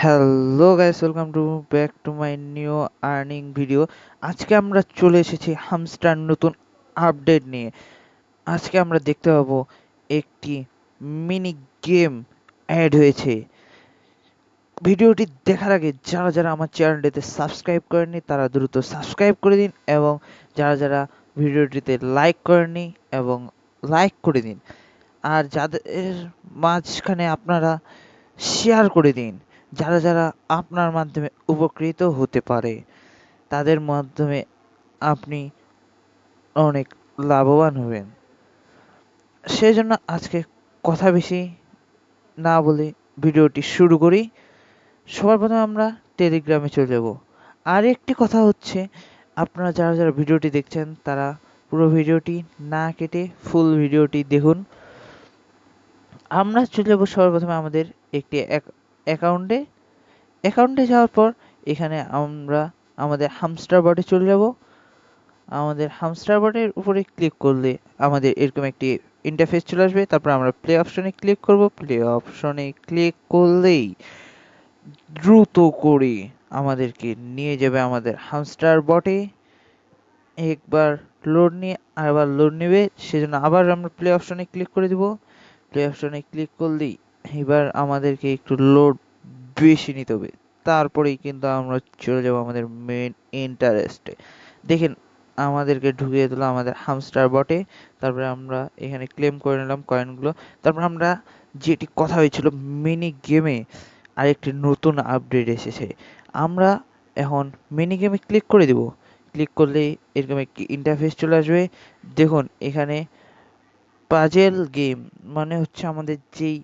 Hello guys, welcome to back to my new earning video. আজকে আমরা চলে এসেছি হামস্টার নতুন আপডেট নিয়ে। আজকে আমরা দেখতে পাবো একটি মিনি গেম অ্যাড হয়েছে। ভিডিওটি দেখার আগে যারা যারা আমার চ্যানেলটিতে সাবস্ক্রাইব করেননি তারা দ্রুত সাবস্ক্রাইব করে দিন, এবং যারা যারা ভিডিওটিতে লাইক করেননি এবং লাইক করে দিন, আর যাদের মাঝখানে আপনারা শেয়ার করে দিন, যারা যারা আপনার মাধ্যমে উপকৃত হতে পারে, তাদের মাধ্যমে আপনি অনেক লাভবান হবেন। সেই জন্য আজকে কথা বেশি না বলে ভিডিওটি শুরু করি। সবার প্রথমে আমরা টেলিগ্রামে চলে যাব। আর একটি কথা হচ্ছে, আপনারা যারা যারা ভিডিওটি দেখছেন তারা পুরো ভিডিওটি না কেটে ফুল ভিডিওটি দেখুন। আমরা চলে যাব সবার প্রথমে আমাদের একটি অ্যাকাউন্টে যাওয়ার পর এখানে আমরা আমাদের হামস্টার বটে চলে যাব। আমাদের হামস্টার বটের উপরে ক্লিক করলে আমাদের এরকম একটি ইন্টারফেস চলে আসবে। তারপর আমরা প্লে অপশনে ক্লিক করব। প্লে অপশনে ক্লিক করলেই দ্রুত করে আমাদেরকে নিয়ে যাবে আমাদের হামস্টার বটে। একবার লোড নিয়ে আবার লোড নেবে, সেজন্য আবার আমরা প্লে অপশনে ক্লিক করে দিব। প্লে অপশনে ক্লিক করলেই এবার আমাদেরকে একটু লোড বেশি নিতে হবে, তারপরেই কিন্তু আমরা চলে যাব আমাদের মেন ইন্টারেস্টে। দেখেন আমাদেরকে ঢুকিয়ে দিল আমাদের হামস্টার বটে। তারপরে আমরা এখানে ক্লেম করে নিলাম কয়েনগুলো। তারপর আমরা যেটি কথা হয়েছিল মিনি গেমে আরেকটি নতুন আপডেট এসেছে, আমরা এখন মিনি গেমে ক্লিক করে দিব। ক্লিক করলেই এরকম একটি ইন্টারফেস চলে আসবে। দেখুন এখানে পাজেল গেম মানে হচ্ছে আমাদের যেই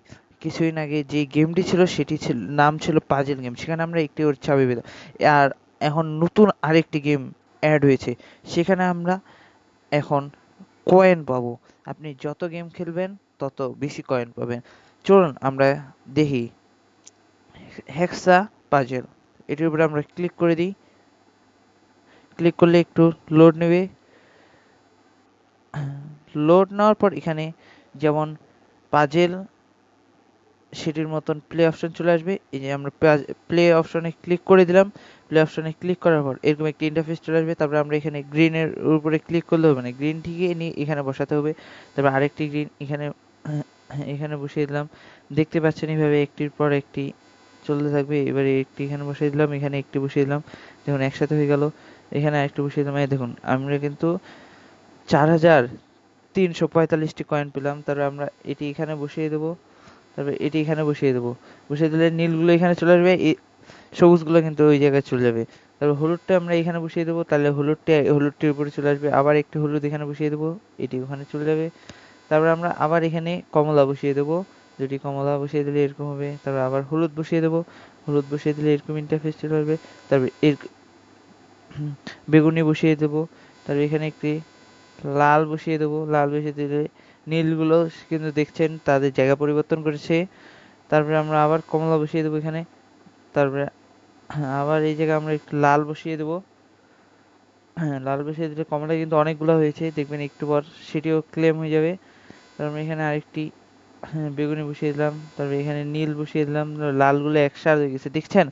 কিছুদিন আগে যে গেমটি ছিল সেটি নাম ছিল পাজেল গেম, সেখানে আমরা একটি ওর চাবি পেতাম। আর এখন নতুন আরেকটি গেম অ্যাড হয়েছে, সেখানে আমরা এখন কয়েন পাবো। আপনি যত গেম খেলবেন তত বেশি কয়েন পাবেন। চলুন আমরা দেখি হেক্সা পাজেল, এটির উপরে আমরা ক্লিক করে দিই। ক্লিক করলে একটু লোড নেবে। লোড নেওয়ার পর এখানে যেমন পাজেল সেটির মতন প্লে অপশন চলে আসবে। এই যে আমরা প্লে অপশনে ক্লিক করে দিলাম। প্লে অপশনে ক্লিক করার পর এরকম একটি ইন্টারফেস চলে আসবে। তারপরে আমরা এখানে গ্রিনের উপরে ক্লিক করলে হবে না, গ্রিন ঠিকই নিয়ে এখানে বসাতে হবে। তারপর আরেকটি গ্রিন এখানে এখানে বসিয়ে দিলাম। দেখতে পাচ্ছেন এইভাবে একটির পর একটি চলতে থাকবে। এবারে একটি এখানে বসিয়ে দিলাম, এখানে একটি বসিয়ে দিলাম। দেখুন একসাথে হয়ে গেল। এখানে আরেকটি বসিয়ে দিলাম। এই দেখুন আমরা কিন্তু 4345টি কয়েন পেলাম। তারপর আমরা এটি এখানে বসিয়ে দেবো। তারপরে এটি এখানে বসিয়ে দেবো। বসিয়ে দিলে নীলগুলো এখানে চলে আসবে, সবুজগুলো কিন্তু ওই জায়গায় চলে যাবে। তারপর হলুদটা আমরা এখানে বসিয়ে দেবো, তাহলে হলুদটির উপরে চলে আসবে। আবার একটি হলুদ এখানে বসিয়ে দেবো, এটি ওখানে চলে যাবে। তারপর আমরা আবার এখানে কমলা বসিয়ে দেবো, দুটি কমলা বসিয়ে দিলে এরকম হবে। তারপর আবার হলুদ বসিয়ে দেবো, হলুদ বসিয়ে দিলে এরকম ইন্টারফেস চলে আসবে। তারপর বেগুনি বসিয়ে দেবো। তারপর এখানে একটি লাল বসিয়ে দেবো, লাল বসিয়ে দিলে নীলগুলো কিন্তু দেখছেন তাদের জায়গা পরিবর্তন করেছে। তারপরে আমরা আবার কমলা বসিয়ে দেবো এখানে। তারপরে আবার এই জায়গায় আমরা একটু লাল বসিয়ে দেবো। লাল বসিয়ে দিলে কমলা কিন্তু অনেকগুলো হয়েছে, দেখবেন একটু পর সেটিও ক্লেম হয়ে যাবে। তারপরে এখানে আরেকটি বেগুনি বসিয়ে দিলাম। তারপরে এখানে নীল বসিয়ে দিলাম, লালগুলো একসাথে হয়ে গেছে দেখছেন।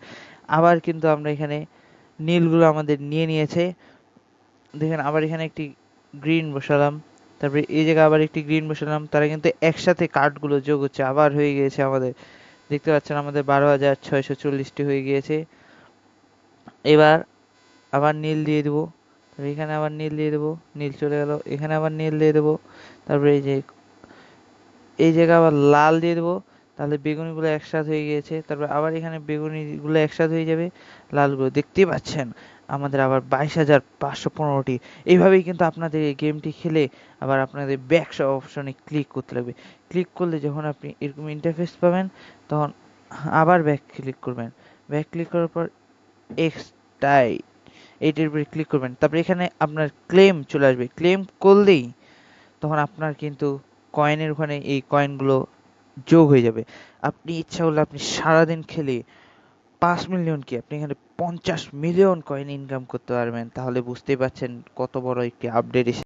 আবার কিন্তু আমরা এখানে নীলগুলো আমাদের নিয়ে নিয়েছে। দেখেন আবার এখানে একটি গ্রিন বসালাম। তারপরে এই জায়গায় আবার একটি গ্রিন বসালাম, তারা কিন্তু একসাথে কার্ডগুলো যোগ হচ্ছে, আবার হয়ে গিয়েছে আমাদের। দেখতে পাচ্ছেন আমাদের 12,640টি হয়ে গিয়েছে। এবার আবার নীল দিয়ে দেবো। এখানে আবার নীল দিয়ে দেবো, নীল চলে গেল। এখানে আবার নীল দিয়ে দেবো। তারপরে এই জায়গায় আবার লাল দিয়ে দেবো, তাহলে বেগুনিগুলো একসাথে হয়ে গিয়েছে। তারপর আবার এখানে বেগুনিগুলো একসাথে হয়ে যাবে, লালগুলো দেখতেই পাচ্ছেন আমাদের আবার 22,515টি। এইভাবেই কিন্তু আপনাদের এই গেমটি খেলে আবার আপনাদের ব্যাক অপশনে ক্লিক করতে লাগবে। ক্লিক করলে যখন আপনি এরকম ইন্টারফেস পাবেন তখন আবার ব্যাক ক্লিক করবেন। ব্যাক ক্লিক করার পর এক্সটাই এইটির উপরে ক্লিক করবেন। তারপরে এখানে আপনার ক্লেম চলে আসবে। ক্লেম করলেই তখন আপনার কিন্তু কয়েনের ওখানে এই কয়েনগুলো যোগ হয়ে যাবে। আপনি ইচ্ছা করলে আপনি সারাদিন খেলে 5 মিলিয়ন কি আপনি এখানে 50 মিলিয়ন কয়েন ইনকাম করতে পারবেন। তাহলে বুঝতেই পারছেন কত বড় একটি আপডেট এসেছে।